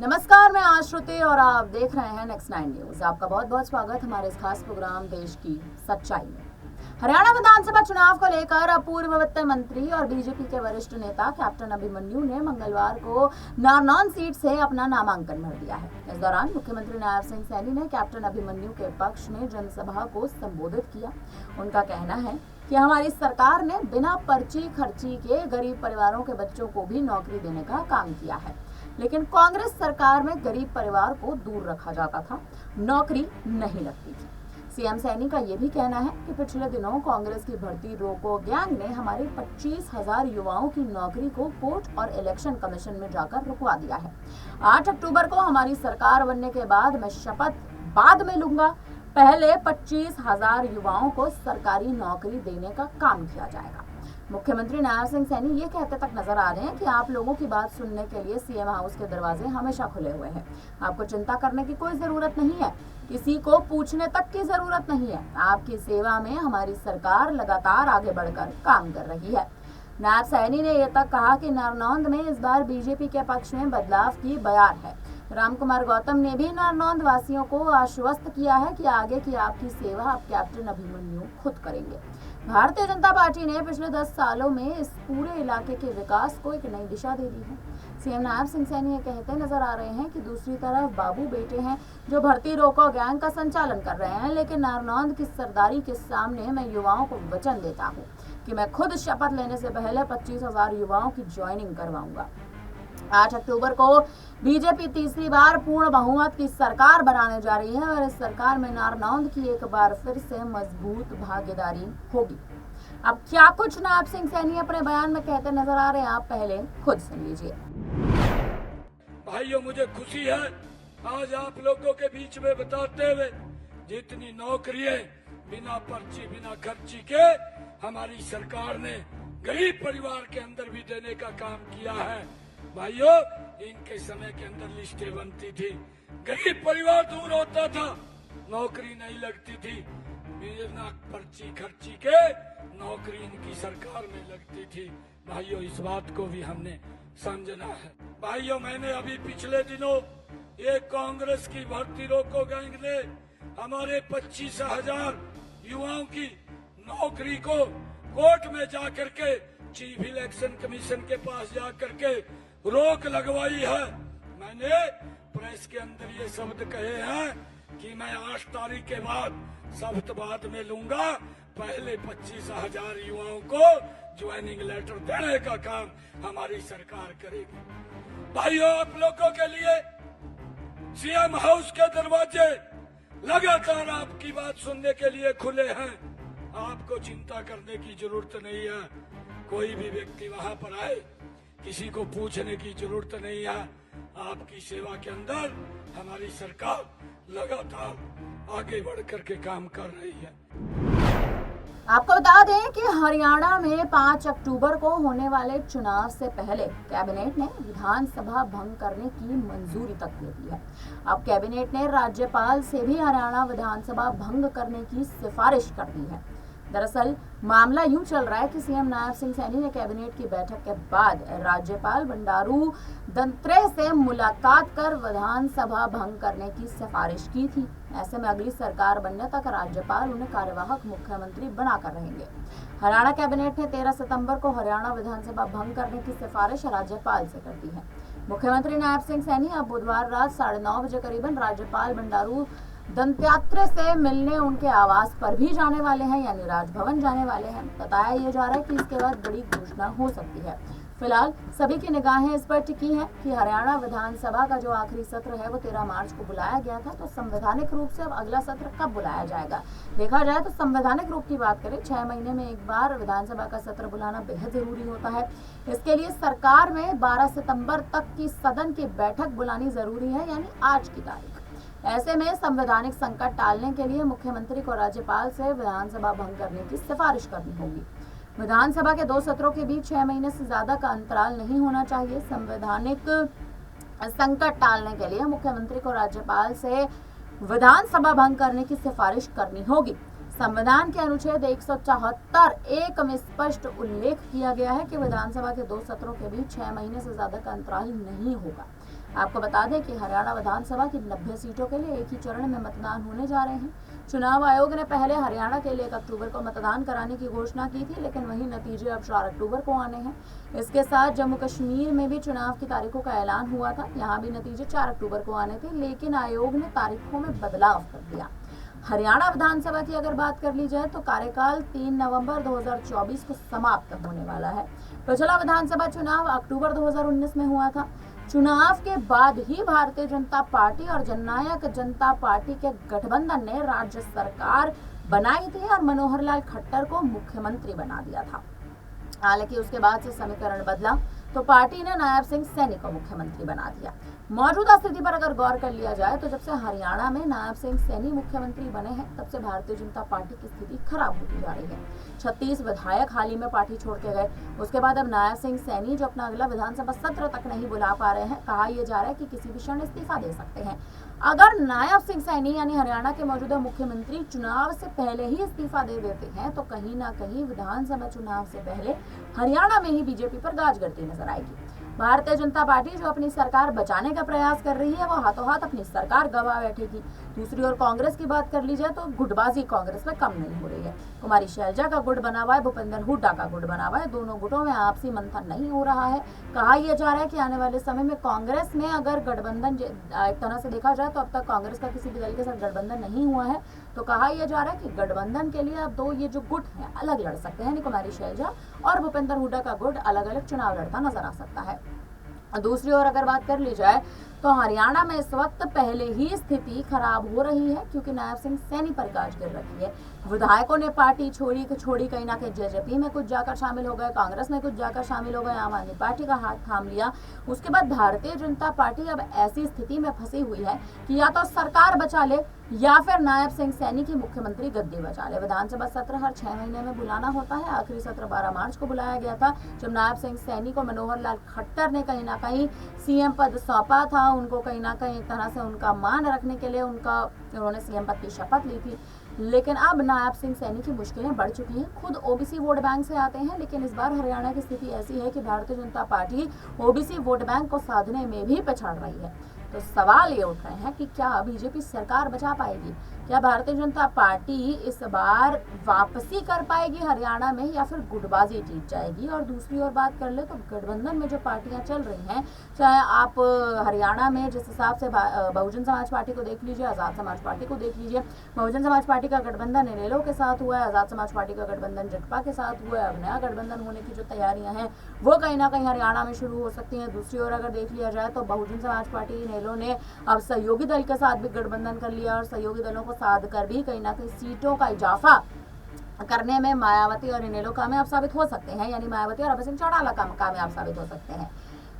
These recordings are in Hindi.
नमस्कार, मैं आश्रुति और आप देख रहे हैं नेक्स्ट 9 न्यूज। आपका बहुत बहुत स्वागत हमारे इस खास प्रोग्राम देश की सच्चाई में। हरियाणा विधानसभा चुनाव को लेकर पूर्व वित्त मंत्री और बीजेपी के वरिष्ठ नेता कैप्टन अभिमन्यु ने मंगलवार को नारनौंद सीट से अपना नामांकन भर दिया है। इस दौरान मुख्यमंत्री नायब सिंह सैनी ने कैप्टन अभिमन्यु के पक्ष में जनसभा को संबोधित किया। उनका कहना है कि हमारी सरकार ने बिना पर्ची खर्ची के गरीब परिवारों के बच्चों को भी नौकरी देने का काम किया है, लेकिन कांग्रेस सरकार में गरीब परिवार को दूर रखा जाता था, नौकरी नहीं लगती थी। सीएम सैनी का यह भी कहना है कि पिछले दिनों कांग्रेस की भर्ती रोको गैंग ने हमारे 25,000 युवाओं की नौकरी को कोर्ट और इलेक्शन कमीशन में जाकर रुकवा दिया है। 8 अक्टूबर को हमारी सरकार बनने के बाद मैं शपथ बाद में लूंगा, पहले 25,000 युवाओं को सरकारी नौकरी देने का काम किया जाएगा। मुख्यमंत्री नायब सिंह सैनी ये कहते तक नजर आ रहे हैं कि आप लोगों की बात सुनने के लिए सीएम हाउस के दरवाजे हमेशा खुले हुए हैं। आपको चिंता करने की कोई जरूरत नहीं है, किसी को पूछने तक की जरूरत नहीं है। आपकी सेवा में हमारी सरकार लगातार आगे बढ़कर काम कर रही है। नायब सैनी ने यह तक कहा कि नारनौंद में इस बार बीजेपी के पक्ष में बदलाव की बयार है। रामकुमार गौतम ने भी नारनौंद वासियों को आश्वस्त किया है कि आगे की आपकी सेवा आप कैप्टन अभिमन्यु खुद करेंगे। भारतीय जनता पार्टी ने पिछले 10 सालों में इस पूरे इलाके के विकास को एक नई दिशा दे दी है। सीएम नायब सिंह सैनी ये कहते नजर आ रहे हैं कि दूसरी तरफ बाबू बेटे हैं जो भर्ती रोको गैंग का संचालन कर रहे हैं, लेकिन नारनौंद की सरदारी के सामने मैं युवाओं को वचन देता हूँ कि मैं खुद शपथ लेने से पहले 25,000 युवाओं की ज्वाइनिंग करवाऊंगा। 8 अक्टूबर को बीजेपी तीसरी बार पूर्ण बहुमत की सरकार बनाने जा रही है और इस सरकार में नारनौंद की एक बार फिर से मजबूत भागीदारी होगी। अब क्या कुछ नायब सिंह सैनी अपने बयान में कहते नजर आ रहे हैं, आप पहले खुद सुन लीजिए। भाइयों, मुझे खुशी है आज आप लोगों के बीच में बताते हुए जितनी नौकरियां बिना पर्ची बिना खर्ची के हमारी सरकार ने गरीब परिवार के अंदर भी देने का काम किया है। भाइयों, इनके समय के अंदर लिस्टें बनती थी, गरीब परिवार दूर होता था, नौकरी नहीं लगती थी, बिना पर्ची खर्ची के नौकरी इनकी सरकार में लगती थी। भाइयों, इस बात को भी हमने समझना है। भाइयों, मैंने अभी पिछले दिनों ये कांग्रेस की भर्ती रोको गैंग ने हमारे 25,000 युवाओं की नौकरी को कोर्ट में जाकर के चीफ इलेक्शन कमीशन के पास जाकर के रोक लगवाई है। मैंने प्रेस के अंदर ये शब्द कहे हैं कि मैं 8 तारीख के बाद शपथ बाद में लूंगा, पहले 25,000 युवाओं को ज्वाइनिंग लेटर देने का काम हमारी सरकार करेगी। भाइयों, आप लोगों के लिए सीएम हाउस के दरवाजे लगातार आपकी बात सुनने के लिए खुले हैं। आपको चिंता करने की जरूरत नहीं है। कोई भी व्यक्ति वहां पर आए, किसी को पूछने की जरूरत नहीं है। आपकी सेवा के अंदर हमारी सरकार लगातार आगे बढ़ करके काम कर रही है। आपको बता दें कि हरियाणा में 5 अक्टूबर को होने वाले चुनाव से पहले कैबिनेट ने विधानसभा भंग करने की मंजूरी तक दे दी है। अब कैबिनेट ने राज्यपाल से भी हरियाणा विधानसभा भंग करने की सिफारिश कर दी है। दरअसल मामला यूं चल रहा है कि सीएम नायब सिंह सैनी ने कैबिनेट की बैठक के बाद राज्यपाल बंडारू दत्तात्रेय से मुलाकात कर विधानसभा भंग करने की सिफारिश की थी। ऐसे में अगली सरकार बनने तक राज्यपाल उन्हें कार्यवाहक मुख्यमंत्री बनाकर रहेंगे। हरियाणा कैबिनेट ने 13 सितंबर को हरियाणा विधानसभा भंग करने की सिफारिश राज्यपाल से कर दी है। मुख्यमंत्री नायब सिंह सैनी अब बुधवार रात 9:30 बजे करीबन राज्यपाल बंडारू दत्तात्रेय से मिलने उनके आवास पर भी जाने वाले हैं, यानी राजभवन जाने वाले हैं। बताया ये जा रहा है कि इसके बाद बड़ी घोषणा हो सकती है। फिलहाल सभी की निगाहें इस पर टिकी हैं कि हरियाणा विधानसभा का जो आखिरी सत्र है वो 13 मार्च को बुलाया गया था, तो संवैधानिक रूप से अब अगला सत्र कब बुलाया जाएगा। देखा जाए तो संवैधानिक रूप की बात करें, 6 महीने में एक बार विधानसभा का सत्र बुलाना बेहद जरूरी होता है। इसके लिए सरकार में 12 सितंबर तक की सदन की बैठक बुलानी जरूरी है, यानी आज की तारीख। ऐसे में संवैधानिक संकट टालने के लिए मुख्यमंत्री को राज्यपाल से विधानसभा भंग करने की सिफारिश करनी होगी। विधानसभा के 2 सत्रों के बीच 6 महीने से ज्यादा का अंतराल नहीं होना चाहिए। संवैधानिक संकट टालने के लिए मुख्यमंत्री को राज्यपाल से विधानसभा भंग करने की सिफारिश करनी होगी। संविधान के अनुच्छेद 174(1) में स्पष्ट उल्लेख किया गया है कि विधानसभा के 2 सत्रों के बीच 6 महीने से ज्यादा का अंतराल नहीं होगा। आपको बता दें कि हरियाणा विधानसभा की 90 सीटों के लिए एक ही चरण में मतदान होने जा रहे हैं। चुनाव आयोग ने पहले हरियाणा के लिए 1 अक्टूबर को मतदान कराने की घोषणा की थी, लेकिन वही नतीजे अब 4 अक्टूबर को आने हैं। इसके साथ जम्मू कश्मीर में भी चुनाव की तारीखों का ऐलान हुआ था। यहाँ भी नतीजे 4 अक्टूबर को आने थे, लेकिन आयोग ने तारीखों में बदलाव कर दिया। हरियाणा विधानसभा की अगर बात कर ली जाए तो कार्यकाल 3 नवंबर 2024 को समाप्त होने वाला है। पिछला विधानसभा चुनाव अक्टूबर 2019 में हुआ था। चुनाव के बाद ही भारतीय जनता पार्टी और जननायक जनता पार्टी के गठबंधन ने राज्य सरकार बनाई थी और मनोहर लाल खट्टर को मुख्यमंत्री बना दिया था। हालांकि उसके बाद से समीकरण बदला तो पार्टी ने नायब सिंह सैनी को मुख्यमंत्री बना दिया। मौजूदा स्थिति पर अगर गौर कर लिया जाए तो जब से हरियाणा में नायब सिंह सैनी मुख्यमंत्री बने हैं, तब से भारतीय जनता पार्टी की स्थिति खराब होती जा रही है। 36 विधायक हाल ही में पार्टी छोड़ के गए। उसके बाद अब नायब सिंह सैनी जो अपना अगला विधानसभा सत्र तक नहीं बुला पा रहे हैं, कहा यह जा रहा है कि किसी भी क्षण इस्तीफा दे सकते हैं। अगर नायब सिंह सैनी यानी हरियाणा के मौजूदा मुख्यमंत्री चुनाव से पहले ही इस्तीफा दे देते हैं तो कहीं ना कहीं विधानसभा चुनाव से पहले हरियाणा में ही बीजेपी पर गाज गिरती नजर आएगी। भारतीय जनता पार्टी जो अपनी सरकार बचाने का प्रयास कर रही है, वो हाथों हाथ अपनी सरकार गवा बैठेगी। दूसरी ओर कांग्रेस की बात कर ली जाए तो गुटबाजी कांग्रेस में कम नहीं हो रही है। कुमारी शैलजा का गुट बना हुआ है, भूपेंद्र हुड्डा का गुट बना हुआ है। दोनों गुटों में आपसी मंथन नहीं हो रहा है। कहा यह जा रहा है कि आने वाले समय में कांग्रेस में अगर गठबंधन एक तरह से देखा जाए तो अब तक कांग्रेस का किसी भी दल के साथ गठबंधन नहीं हुआ है, तो कहा यह जा रहा है कि गठबंधन के लिए अब 2 ये जो गुट है अलग लड़ सकते हैं। कुमारी शैलजा और भूपेंद्र हुड्डा का गुट अलग अलग चुनाव लड़ता नजर आ सकता है। दूसरी ओर अगर बात कर ली जाए तो हरियाणा में इस वक्त पहले ही स्थिति खराब हो रही है, क्योंकि नायब सिंह सैनी पर गाज गिर रही है। विधायकों ने पार्टी छोड़ी कहीं ना कहीं जेजेपी में कुछ जाकर शामिल हो गए, कांग्रेस में कुछ जाकर शामिल हो गए, आम आदमी पार्टी का हाथ थाम लिया। उसके बाद भारतीय जनता पार्टी अब ऐसी स्थिति में फंसी हुई है कि या तो सरकार बचा ले या फिर नायब सिंह सैनी की मुख्यमंत्री गद्दी बचा ले। विधानसभा सत्र हर 6 महीने में बुलाना होता है। आखिरी सत्र 12 मार्च को बुलाया गया था, जब नायब सिंह सैनी को मनोहर लाल खट्टर ने कहीं ना कहीं सीएम पद सौंपा था। उनको कहीं ना कहीं एक तरह से उनका मान रखने के लिए उन्होंने सीएम पद की शपथ ली थी। लेकिन अब नायब सिंह सैनी की मुश्किलें बढ़ चुकी हैं। खुद ओबीसी वोट बैंक से आते हैं, लेकिन इस बार हरियाणा की स्थिति ऐसी है कि Bharatiya Janata party OBC vote bank को साधने में भी पिछड़ रही है। तो सवाल ये उठ रहे हैं कि क्या बीजेपी सरकार बचा पाएगी? क्या भारतीय जनता पार्टी इस बार वापसी कर पाएगी हरियाणा में, या फिर गुटबाजी जीत जाएगी? और दूसरी ओर बात कर ले तो गठबंधन में जो पार्टियां चल रही हैं, चाहे आप हरियाणा में जिस हिसाब से बहुजन समाज पार्टी को देख लीजिए, आजाद समाज पार्टी को देख लीजिए। बहुजन समाज पार्टी का गठबंधन इनेलो के साथ हुआ है, आजाद समाज पार्टी का गठबंधन जटपा के साथ हुआ है। अब नया गठबंधन होने की जो तैयारियां हैं वो कहीं ना कहीं हरियाणा में शुरू हो सकती हैं। दूसरी ओर अगर देख लिया जाए तो बहुजन समाज पार्टी इनेलो ने अब सहयोगी दल के साथ भी गठबंधन कर लिया, और सहयोगी दलों को साध कर भी कहीं ना कहीं सीटों का इजाफा करने में मायावती और इनेलो कामयाब साबित हो सकते हैं, यानी मायावती और अभय सिंह चौटाला कामयाब साबित हो सकते हैं।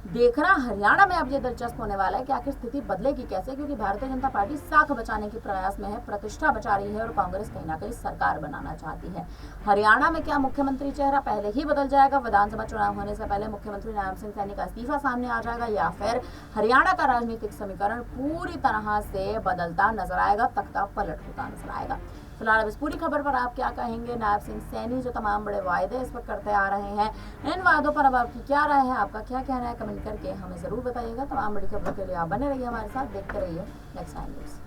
देखना हरियाणा में अब ये दिलचस्प होने वाला है कि आखिर स्थिति बदलेगी कैसे, क्योंकि भारतीय जनता पार्टी साख बचाने के प्रयास में है, प्रतिष्ठा बचा रही है, और कांग्रेस कहीं ना कहीं सरकार बनाना चाहती है। हरियाणा में क्या मुख्यमंत्री चेहरा पहले ही बदल जाएगा? विधानसभा चुनाव होने से पहले मुख्यमंत्री नायब सिंह सैनी का इस्तीफा सामने आ जाएगा, या फिर हरियाणा का राजनीतिक समीकरण पूरी तरह से बदलता नजर आएगा, तख्ता पलट होता नजर आएगा? फिलहाल इस पूरी खबर पर आप क्या कहेंगे? नायब सिंह सैनी जो तमाम बड़े वायदे इस वक्त करते आ रहे हैं, इन वादों पर अब आपकी क्या राय है? आपका क्या कहना है? कमेंट करके हमें जरूर बताइएगा। तमाम बड़ी खबरों के लिए आप बने रहिए हमारे साथ, देखते रहिए नेक्स्ट टाइम न्यूज़।